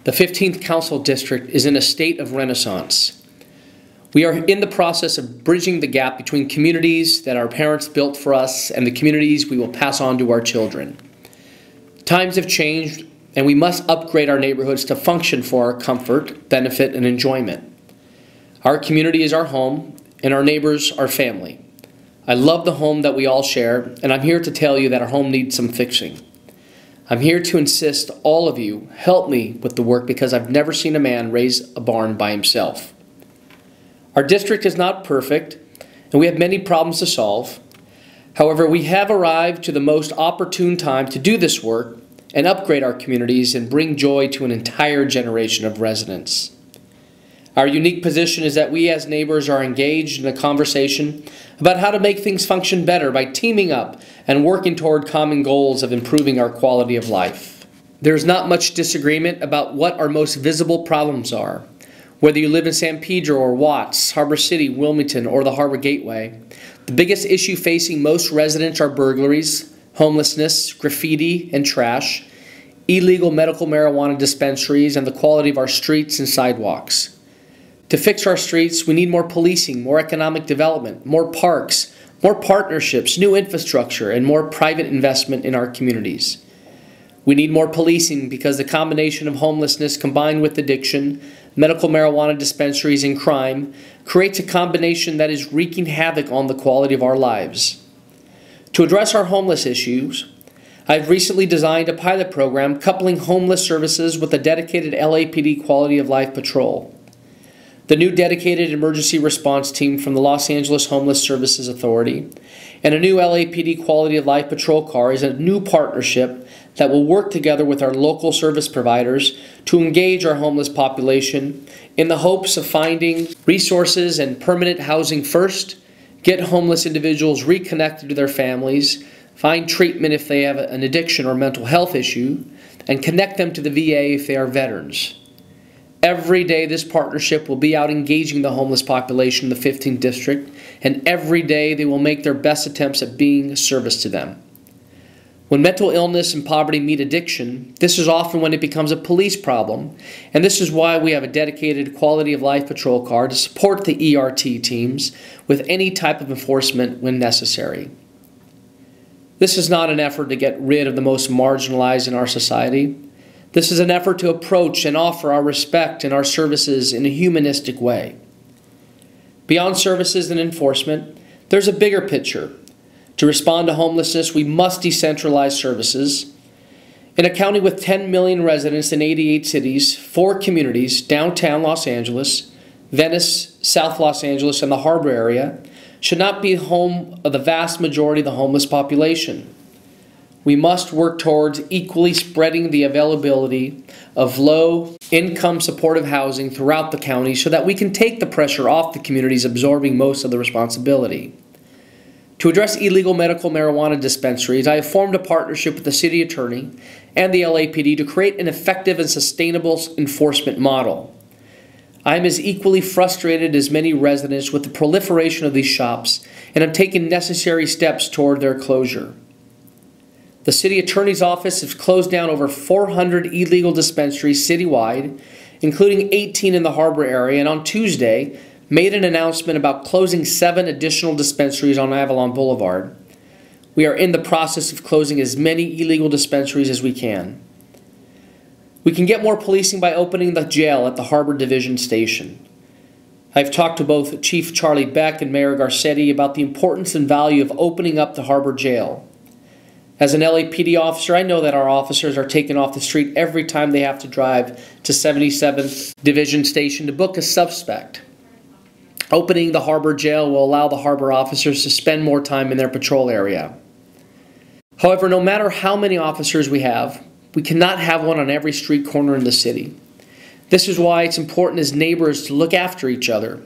The 15th Council District is in a state of renaissance. We are in the process of bridging the gap between communities that our parents built for us and the communities we will pass on to our children. Times have changed, and we must upgrade our neighborhoods to function for our comfort, benefit, and enjoyment. Our community is our home, and our neighbors our family. I love the home that we all share, and I'm here to tell you that our home needs some fixing. I'm here to insist all of you help me with the work because I've never seen a man raise a barn by himself. Our district is not perfect, and we have many problems to solve. However, we have arrived to the most opportune time to do this work and upgrade our communities and bring joy to an entire generation of residents. Our unique position is that we as neighbors are engaged in a conversation about how to make things function better by teaming up and working toward common goals of improving our quality of life. There is not much disagreement about what our most visible problems are. Whether you live in San Pedro or Watts, Harbor City, Wilmington, or the Harbor Gateway, the biggest issue facing most residents are burglaries, homelessness, graffiti, and trash, illegal medical marijuana dispensaries, and the quality of our streets and sidewalks. To fix our streets, we need more policing, more economic development, more parks, more partnerships, new infrastructure, and more private investment in our communities. We need more policing because the combination of homelessness combined with addiction, medical marijuana dispensaries, and crime creates a combination that is wreaking havoc on the quality of our lives. To address our homeless issues, I've recently designed a pilot program coupling homeless services with a dedicated LAPD Quality of Life Patrol. The new dedicated emergency response team from the Los Angeles Homeless Services Authority and a new LAPD Quality of Life Patrol car is a new partnership that will work together with our local service providers to engage our homeless population in the hopes of finding resources and permanent housing first, get homeless individuals reconnected to their families, find treatment if they have an addiction or mental health issue, and connect them to the VA if they are veterans. Every day this partnership will be out engaging the homeless population in the 15th District, and every day they will make their best attempts at being a service to them. When mental illness and poverty meet addiction, this is often when it becomes a police problem, and this is why we have a dedicated Quality of Life Patrol car to support the ERT teams with any type of enforcement when necessary. This is not an effort to get rid of the most marginalized in our society. This is an effort to approach and offer our respect and our services in a humanistic way. Beyond services and enforcement, there's a bigger picture. To respond to homelessness, we must decentralize services. In a county with 10 million residents in 88 cities, 4 communities, downtown Los Angeles, Venice, South Los Angeles, and the Harbor area, should not be home of the vast majority of the homeless population. We must work towards equally spreading the availability of low-income supportive housing throughout the county so that we can take the pressure off the communities absorbing most of the responsibility. To address illegal medical marijuana dispensaries, I have formed a partnership with the City Attorney and the LAPD to create an effective and sustainable enforcement model. I am as equally frustrated as many residents with the proliferation of these shops, and have taken necessary steps toward their closure. The City Attorney's Office has closed down over 400 illegal dispensaries citywide, including 18 in the Harbor area, and on Tuesday made an announcement about closing 7 additional dispensaries on Avalon Boulevard. We are in the process of closing as many illegal dispensaries as we can. We can get more policing by opening the jail at the Harbor Division Station. I've talked to both Chief Charlie Beck and Mayor Garcetti about the importance and value of opening up the Harbor Jail. As an LAPD officer, I know that our officers are taken off the street every time they have to drive to 77th Division Station to book a suspect. Opening the Harbor Jail will allow the Harbor officers to spend more time in their patrol area. However, no matter how many officers we have, we cannot have one on every street corner in the city. This is why it's important as neighbors to look after each other.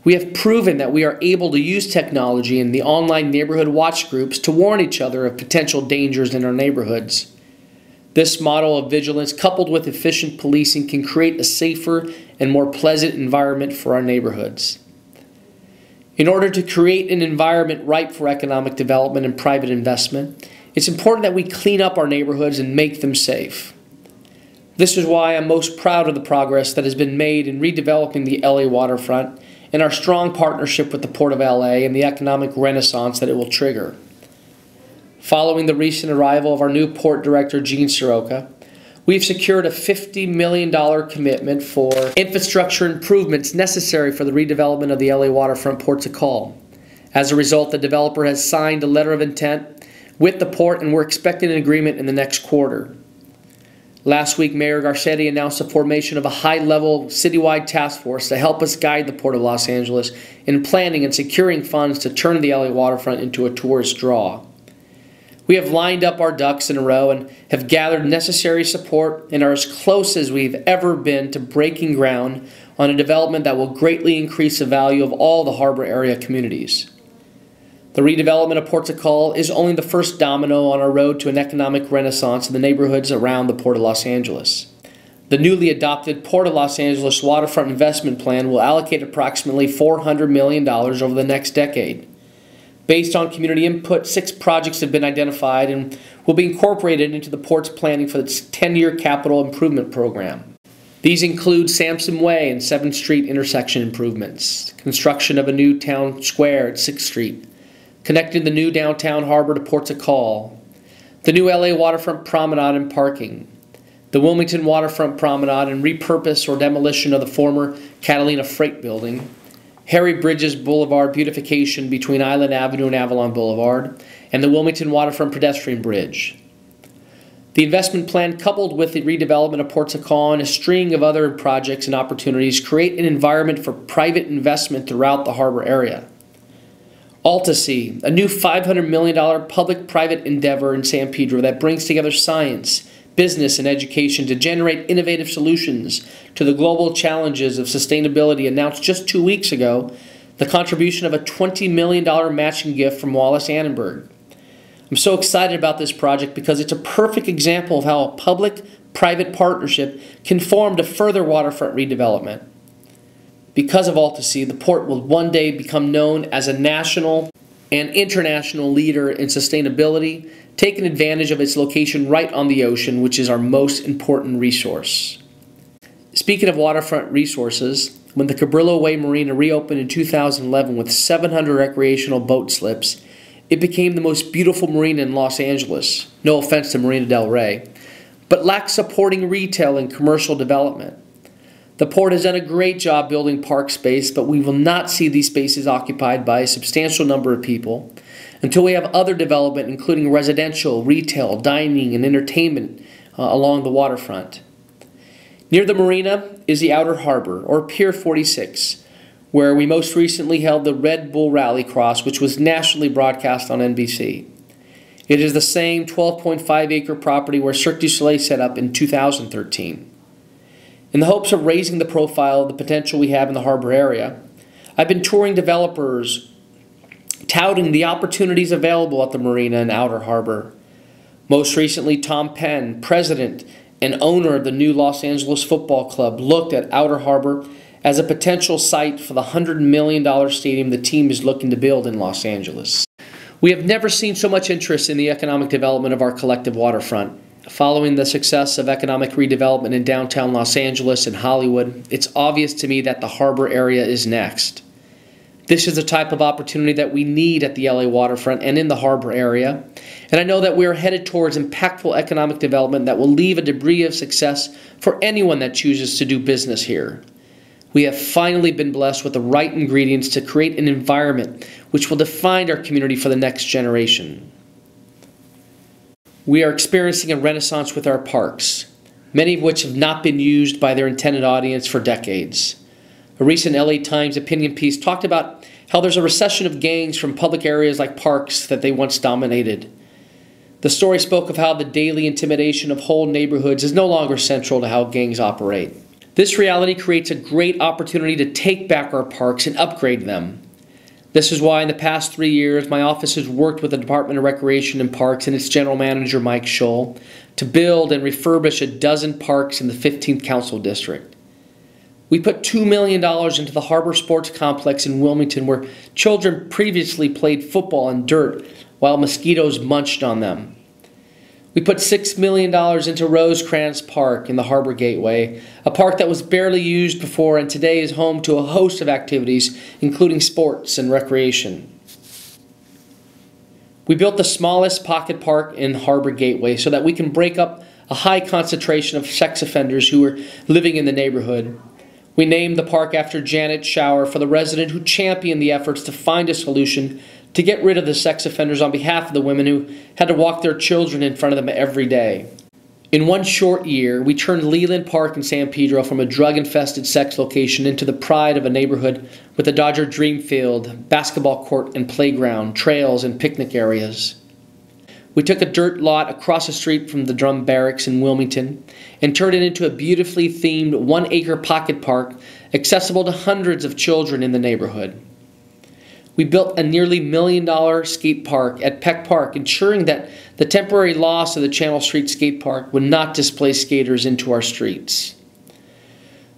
We have proven that we are able to use technology in the online neighborhood watch groups to warn each other of potential dangers in our neighborhoods. This model of vigilance, coupled with efficient policing, can create a safer and more pleasant environment for our neighborhoods. In order to create an environment ripe for economic development and private investment, it's important that we clean up our neighborhoods and make them safe. This is why I'm most proud of the progress that has been made in redeveloping the LA waterfront and our strong partnership with the Port of LA and the economic renaissance that it will trigger. Following the recent arrival of our new port director, Gene Soroka, we've secured a $50 million commitment for infrastructure improvements necessary for the redevelopment of the LA waterfront ports of call. As a result, the developer has signed a letter of intent with the port, and we're expecting an agreement in the next quarter. Last week, Mayor Garcetti announced the formation of a high-level citywide task force to help us guide the Port of Los Angeles in planning and securing funds to turn the LA waterfront into a tourist draw. We have lined up our ducks in a row and have gathered necessary support and are as close as we've ever been to breaking ground on a development that will greatly increase the value of all the harbor area communities. The redevelopment of Ports of Call is only the first domino on our road to an economic renaissance in the neighborhoods around the Port of Los Angeles. The newly adopted Port of Los Angeles Waterfront Investment Plan will allocate approximately $400 million over the next decade. Based on community input, 6 projects have been identified and will be incorporated into the Port's planning for its 10-year capital improvement program. These include Sampson Way and 7th Street intersection improvements, construction of a new town square at 6th Street, connecting the new downtown harbor to Ports of Call, the new LA waterfront promenade and parking, the Wilmington waterfront promenade and repurpose or demolition of the former Catalina Freight Building, Harry Bridges Boulevard beautification between Island Avenue and Avalon Boulevard, and the Wilmington Waterfront Pedestrian Bridge. The investment plan, coupled with the redevelopment of Ports of Call and a string of other projects and opportunities, create an environment for private investment throughout the harbor area. Altasea, a new $500 million public-private endeavor in San Pedro that brings together science, business, and education to generate innovative solutions to the global challenges of sustainability, announced just 2 weeks ago the contribution of a $20 million matching gift from Wallace Annenberg. I'm so excited about this project because it's a perfect example of how a public-private partnership can form to further waterfront redevelopment. Because of Altasea, the port will one day become known as a national and international leader in sustainability, taking advantage of its location right on the ocean, which is our most important resource. Speaking of waterfront resources, when the Cabrillo Way Marina reopened in 2011 with 700 recreational boat slips, it became the most beautiful marina in Los Angeles, no offense to Marina del Rey, but lacked supporting retail and commercial development. The port has done a great job building park space, but we will not see these spaces occupied by a substantial number of people until we have other development, including residential, retail, dining, and entertainment along the waterfront. Near the marina is the Outer Harbor, or Pier 46, where we most recently held the Red Bull Rallycross, which was nationally broadcast on NBC. It is the same 12.5-acre property where Cirque du Soleil set up in 2013. In the hopes of raising the profile of the potential we have in the harbor area, I've been touring developers, touting the opportunities available at the marina and Outer Harbor. Most recently, Tom Penn, president and owner of the new Los Angeles Football Club, looked at Outer Harbor as a potential site for the $100 million stadium the team is looking to build in Los Angeles. We have never seen so much interest in the economic development of our collective waterfront. Following the success of economic redevelopment in downtown Los Angeles and Hollywood, it's obvious to me that the harbor area is next. This is the type of opportunity that we need at the LA waterfront and in the harbor area, and I know that we are headed towards impactful economic development that will leave a debris of success for anyone that chooses to do business here. We have finally been blessed with the right ingredients to create an environment which will define our community for the next generation. We are experiencing a renaissance with our parks, many of which have not been used by their intended audience for decades. A recent LA Times opinion piece talked about how there's a recession of gangs from public areas like parks that they once dominated. The story spoke of how the daily intimidation of whole neighborhoods is no longer central to how gangs operate. This reality creates a great opportunity to take back our parks and upgrade them. This is why in the past 3 years, my office has worked with the Department of Recreation and Parks and its General Manager, Mike Scholl, to build and refurbish a dozen parks in the 15th Council District. We put $2 million into the Harbor Sports Complex in Wilmington, where children previously played football in dirt while mosquitoes munched on them. We put $6 million into Rosecrans Park in the Harbor Gateway, a park that was barely used before and today is home to a host of activities, including sports and recreation. We built the smallest pocket park in Harbor Gateway so that we can break up a high concentration of sex offenders who were living in the neighborhood. We named the park after Janet Shower for the resident who championed the efforts to find a solution to get rid of the sex offenders on behalf of the women who had to walk their children in front of them every day. In one short year, we turned Leland Park in San Pedro from a drug-infested sex location into the pride of a neighborhood with a Dodger dream field, basketball court and playground, trails and picnic areas. We took a dirt lot across the street from the drum barracks in Wilmington and turned it into a beautifully themed 1-acre pocket park accessible to hundreds of children in the neighborhood. We built a nearly $1 million skate park at Peck Park, ensuring that the temporary loss of the Channel Street skate park would not displace skaters into our streets.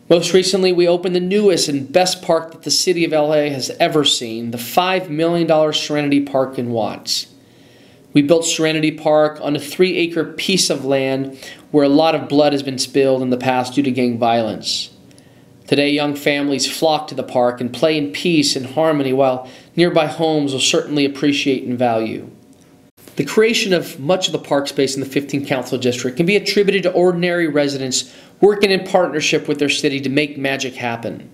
Most recently, we opened the newest and best park that the city of LA has ever seen, the $5 million Serenity Park in Watts. We built Serenity Park on a 3-acre piece of land where a lot of blood has been spilled in the past due to gang violence. Today, young families flock to the park and play in peace and harmony while nearby homes will certainly appreciate and value. The creation of much of the park space in the 15th Council District can be attributed to ordinary residents working in partnership with their city to make magic happen.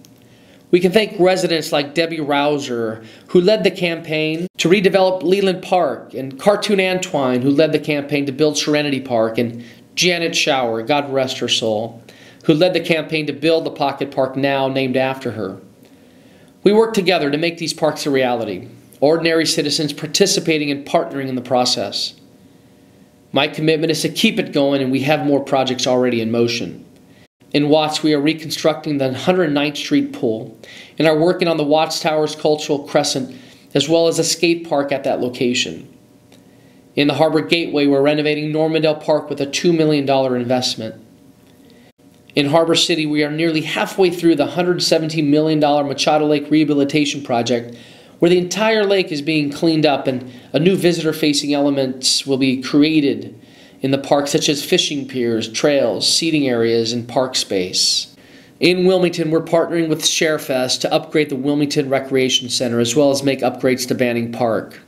We can thank residents like Debbie Rouser, who led the campaign to redevelop Leland Park, and Cartoon Antoine, who led the campaign to build Serenity Park, and Janet Shower, God rest her soul, who led the campaign to build the pocket park now named after her. We work together to make these parks a reality, ordinary citizens participating and partnering in the process. My commitment is to keep it going, and we have more projects already in motion. In Watts, we are reconstructing the 109th Street pool and are working on the Watts Towers Cultural Crescent as well as a skate park at that location. In the Harbor Gateway, we're renovating Normandale Park with a $2 million investment. In Harbor City, we are nearly halfway through the $117 million Machado Lake Rehabilitation Project, where the entire lake is being cleaned up and a new visitor-facing elements will be created in the park, such as fishing piers, trails, seating areas, and park space. In Wilmington, we're partnering with ShareFest to upgrade the Wilmington Recreation Center as well as make upgrades to Banning Park.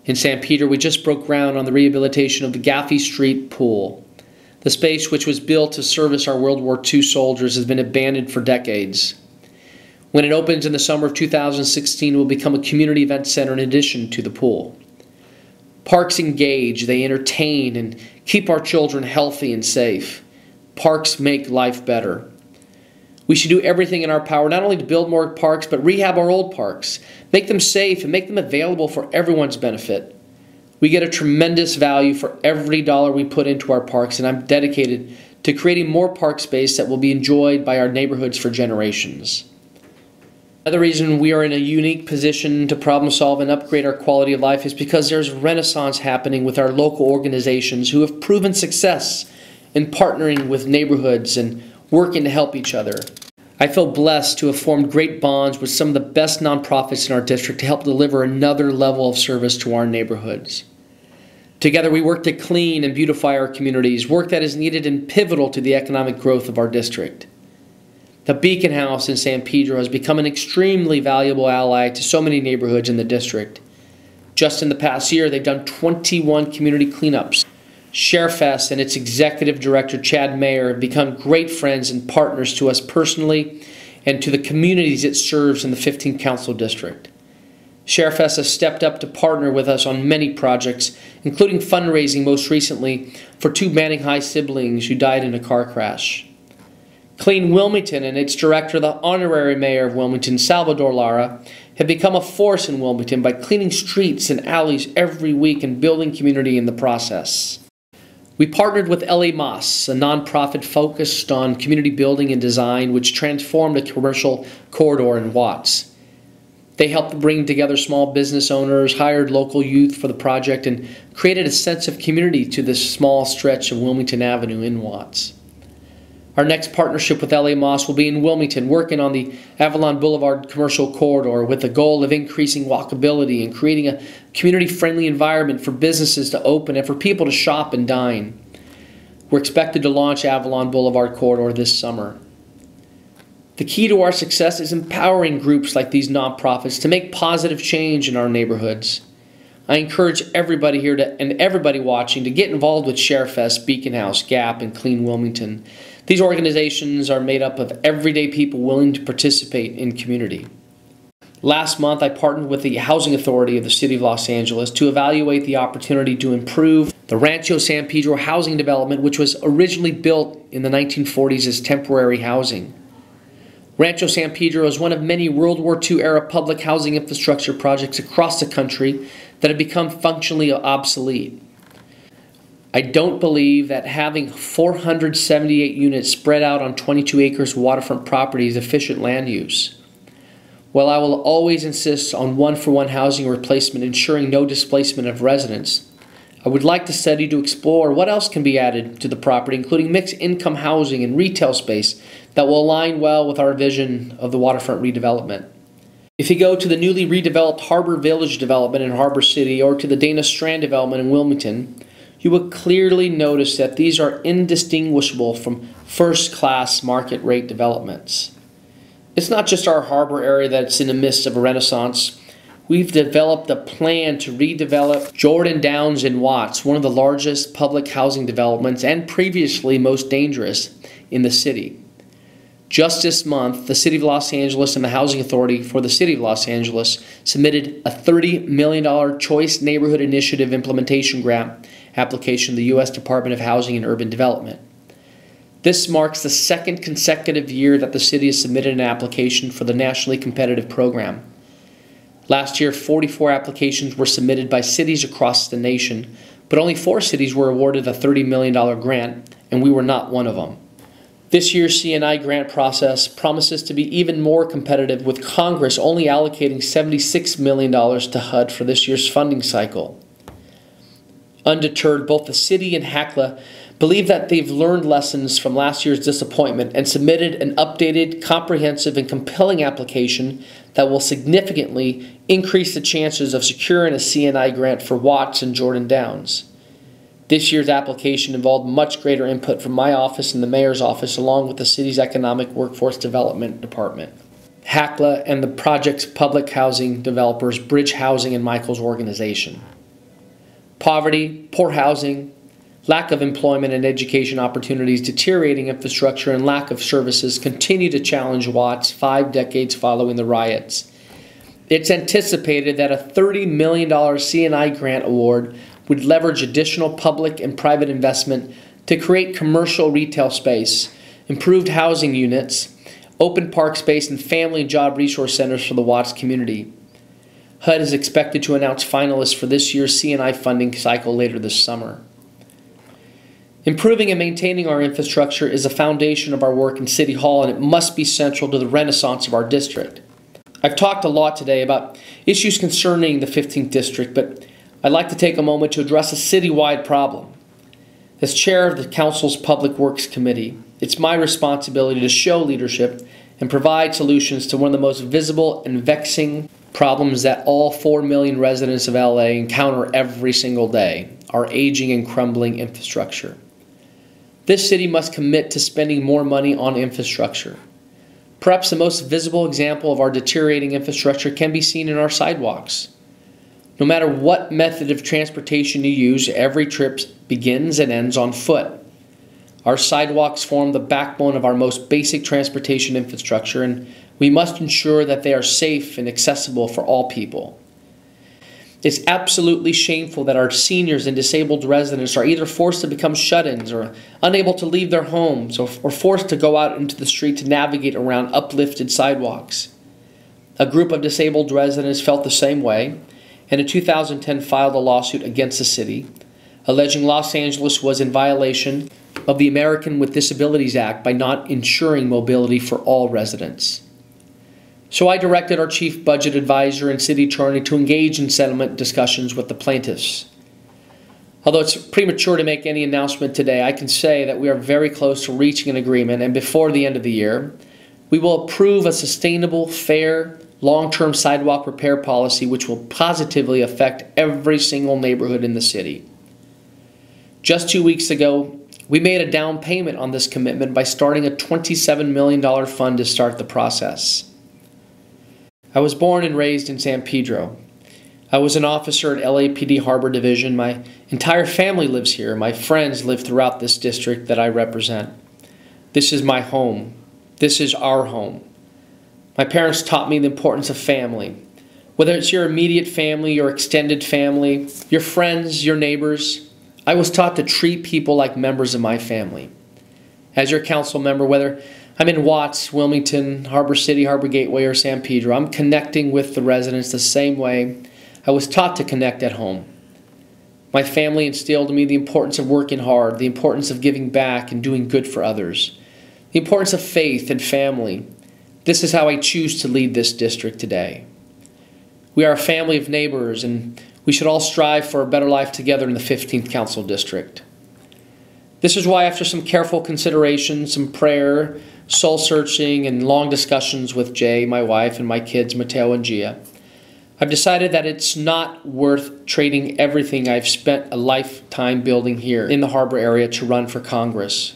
In San Pedro, we just broke ground on the rehabilitation of the Gaffey Street pool. The space, which was built to service our World War II soldiers, has been abandoned for decades. When it opens in the summer of 2016, it will become a community event center in addition to the pool. Parks engage, they entertain, and keep our children healthy and safe. Parks make life better. We should do everything in our power not only to build more parks, but rehab our old parks, make them safe, and make them available for everyone's benefit. We get a tremendous value for every dollar we put into our parks, and I'm dedicated to creating more park space that will be enjoyed by our neighborhoods for generations. Another reason we are in a unique position to problem solve and upgrade our quality of life is because there's a renaissance happening with our local organizations who have proven success in partnering with neighborhoods and working to help each other. I feel blessed to have formed great bonds with some of the best nonprofits in our district to help deliver another level of service to our neighborhoods. Together we work to clean and beautify our communities, work that is needed and pivotal to the economic growth of our district. The Beacon House in San Pedro has become an extremely valuable ally to so many neighborhoods in the district. Just in the past year, they've done 21 community cleanups. ShareFest and its executive director, Chad Mayer, have become great friends and partners to us personally and to the communities it serves in the 15th Council District. ShareFest has stepped up to partner with us on many projects, including fundraising most recently for 2 Manning High siblings who died in a car crash. Clean Wilmington and its director, the honorary mayor of Wilmington, Salvador Lara, have become a force in Wilmington by cleaning streets and alleys every week and building community in the process. We partnered with LA Moss, a nonprofit focused on community building and design, which transformed a commercial corridor in Watts. They helped bring together small business owners, hired local youth for the project, and created a sense of community to this small stretch of Wilmington Avenue in Watts. Our next partnership with LA Moss will be in Wilmington, working on the Avalon Boulevard commercial corridor with the goal of increasing walkability and creating a community-friendly environment for businesses to open and for people to shop and dine. We're expected to launch Avalon Boulevard corridor this summer. The key to our success is empowering groups like these nonprofits to make positive change in our neighborhoods. I encourage everybody here and everybody watching to get involved with ShareFest, Beacon House, GAP, and Clean Wilmington. These organizations are made up of everyday people willing to participate in community. Last month, I partnered with the Housing Authority of the City of Los Angeles to evaluate the opportunity to improve the Rancho San Pedro housing development, which was originally built in the 1940s as temporary housing. Rancho San Pedro is one of many World War II-era public housing infrastructure projects across the country that have become functionally obsolete. I don't believe that having 478 units spread out on 22 acres of waterfront property is efficient land use. While I will always insist on one-for-one housing replacement, ensuring no displacement of residents, I would like the study to explore what else can be added to the property, including mixed-income housing and retail space that will align well with our vision of the waterfront redevelopment. If you go to the newly redeveloped Harbor Village development in Harbor City or to the Dana Strand development in Wilmington, you will clearly notice that these are indistinguishable from first-class market rate developments. It's not just our harbor area that's in the midst of a renaissance. We've developed a plan to redevelop Jordan Downs in Watts, one of the largest public housing developments and previously most dangerous in the city. Just this month, the City of Los Angeles and the Housing Authority for the City of Los Angeles submitted a $30 million Choice Neighborhood Initiative Implementation Grant application to the U.S. Department of Housing and Urban Development. This marks the second consecutive year that the city has submitted an application for the nationally competitive program. Last year, 44 applications were submitted by cities across the nation, but only 4 cities were awarded a $30 million grant, and we were not one of them. This year's C&I grant process promises to be even more competitive, with Congress only allocating $76 million to HUD for this year's funding cycle. Undeterred, both the city and HACLA believe that they've learned lessons from last year's disappointment and submitted an updated, comprehensive, and compelling application that will significantly increase the chances of securing a C&I grant for Watts and Jordan Downs. This year's application involved much greater input from my office and the mayor's office, along with the city's Economic Workforce Development Department, HACLA, and the project's public housing developers, Bridge Housing and Michael's organization. Poverty, poor housing, lack of employment and education opportunities, deteriorating infrastructure, and lack of services continue to challenge Watts 5 decades following the riots. It's anticipated that a $30 million C&I grant award would leverage additional public and private investment to create commercial retail space, improved housing units, open park space, and family and job resource centers for the Watts community. HUD is expected to announce finalists for this year's C&I funding cycle later this summer. Improving and maintaining our infrastructure is the foundation of our work in City Hall, and it must be central to the renaissance of our district. I've talked a lot today about issues concerning the 15th District, but I'd like to take a moment to address a citywide problem. As chair of the Council's Public Works Committee, it's my responsibility to show leadership and provide solutions to one of the most visible and vexing problems that all 4 million residents of LA encounter every single day: our aging and crumbling infrastructure. This city must commit to spending more money on infrastructure. Perhaps the most visible example of our deteriorating infrastructure can be seen in our sidewalks. No matter what method of transportation you use, every trip begins and ends on foot. Our sidewalks form the backbone of our most basic transportation infrastructure, and we must ensure that they are safe and accessible for all people. It's absolutely shameful that our seniors and disabled residents are either forced to become shut-ins or unable to leave their homes, or forced to go out into the street to navigate around uplifted sidewalks. A group of disabled residents felt the same way, and in 2010 filed a lawsuit against the city, alleging Los Angeles was in violation of the American with Disabilities Act by not ensuring mobility for all residents. So I directed our chief budget advisor and city attorney to engage in settlement discussions with the plaintiffs. Although it's premature to make any announcement today, I can say that we are very close to reaching an agreement, and before the end of the year, we will approve a sustainable, fair, long-term sidewalk repair policy which will positively affect every single neighborhood in the city. Just 2 weeks ago, we made a down payment on this commitment by starting a $27 million fund to start the process. I was born and raised in San Pedro. I was an officer at LAPD Harbor Division. My entire family lives here. My friends live throughout this district that I represent. This is my home. This is our home. My parents taught me the importance of family. Whether it's your immediate family, your extended family, your friends, your neighbors, I was taught to treat people like members of my family. As your council member, whether I'm in Watts, Wilmington, Harbor City, Harbor Gateway, or San Pedro, I'm connecting with the residents the same way I was taught to connect at home. My family instilled in me the importance of working hard, the importance of giving back and doing good for others, the importance of faith and family. This is how I choose to lead this district today. We are a family of neighbors, and we should all strive for a better life together in the 15th Council District. This is why, after some careful consideration, some prayer, soul-searching, and long discussions with Jay, my wife, and my kids, Mateo and Gia, I've decided that it's not worth trading everything I've spent a lifetime building here in the Harbor area to run for Congress.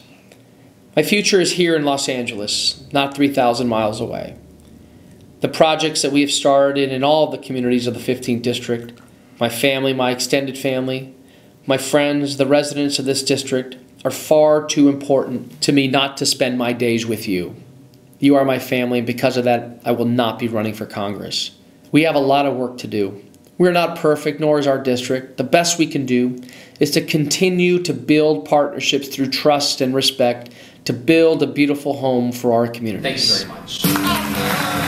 My future is here in Los Angeles, not 3,000 miles away. The projects that we have started in all of the communities of the 15th District, my family, my extended family, my friends, the residents of this district, are far too important to me not to spend my days with you. You are my family, and because of that, I will not be running for Congress. We have a lot of work to do. We're not perfect, nor is our district. The best we can do is to continue to build partnerships through trust and respect to build a beautiful home for our communities. Thank you very much.